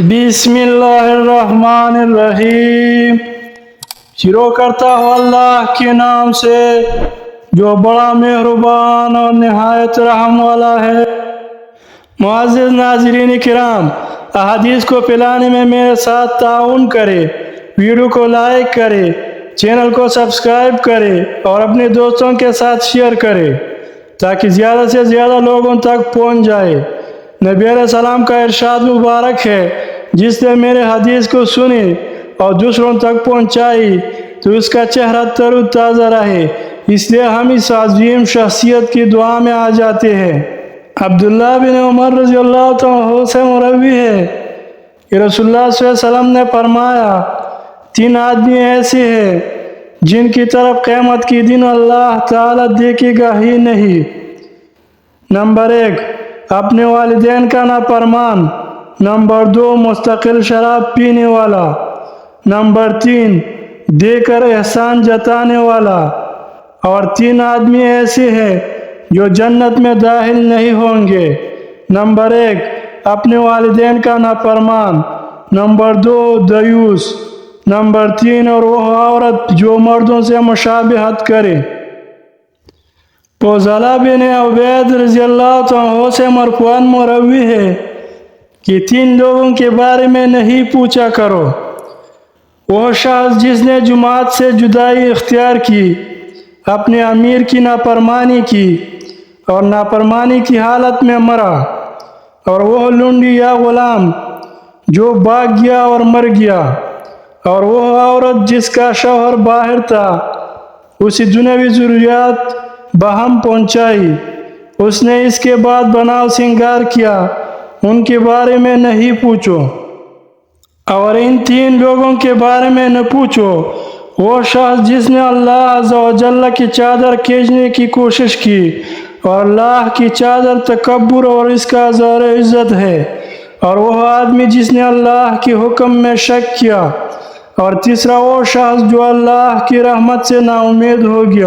بسم اللہ الرحمن الرحیم۔ شروع کرتا ہوں اللہ کے نام سے جو بڑا مہربان اور نہایت رحم والا ہے۔ معزز ناظرین کرام، احادیث کو پھیلانے میں میرے ساتھ تعاون کرے، ویڈیو کو لائک کرے، چینل کو سبسکرائب کرے اور اپنے دوستوں کے ساتھ شیئر کرے تاکہ زیادہ سے زیادہ لوگوں تک پہنچ جائے۔ نبی علیہ السلام کا ارشاد مبارک ہے، جس نے میرے حدیث کو سنی اور دوسروں تک پہنچائی تو اس کا چہرہ تر و تازہ رہے۔ اس لیے ہم اس عظیم شخصیت کی دعا میں آ جاتے ہیں۔ عبداللہ بن عمر رضی اللہ عنہ سے مروی ہے کہ رسول اللہ صلی اللہ علیہ وسلم نے فرمایا، 3 آدمی ایسے ہیں جن کی طرف قیامت کی دن اللہ تعالیٰ دیکھے گا ہی نہیں۔ نمبر 1، اپنے والدین کا نافرمان۔ نمبر 2، مستقل شراب پینے والا۔ نمبر 3، دے کر احسان جتانے والا۔ اور 3 آدمی ایسے ہیں جو جنت میں داخل نہیں ہوں گے۔ نمبر 1، اپنے والدین کا نافرمان۔ نمبر 2، دیوس۔ نمبر 3، اور وہ عورت جو مردوں سے مشابہت کرے۔ فضالہ بن عبید رضی اللہ عنہ سے مرفوعاً مروی ہے کہ 3 لوگوں کے بارے میں نہیں پوچھا کرو: وہ شخص جس نے جماعت سے جدائی اختیار کی، اپنے امیر کی نافرمانی کی اور نافرمانی کی حالت میں مرا، اور وہ لونڈی یا غلام جو بھاگ گیا اور مر گیا، اور وہ عورت جس کا شوہر باہر تھا، اسی دنیاوی ضروریات بہم پہنچائی، اس نے اس کے بعد بناؤ سنگار کیا، ان کے بارے میں نہیں پوچھو۔ اور ان 3 لوگوں کے بارے میں نہ پوچھو: وہ شخص جس نے اللہ عز و جل کی چادر کھینچنے کی کوشش کی، اور اللہ کی چادر تکبر اور اس کا اظہار عزت ہے، اور وہ آدمی جس نے اللہ کے حکم میں شک کیا، اور تیسرا وہ شخص جو اللہ کی رحمت سے نا امید ہو گیا۔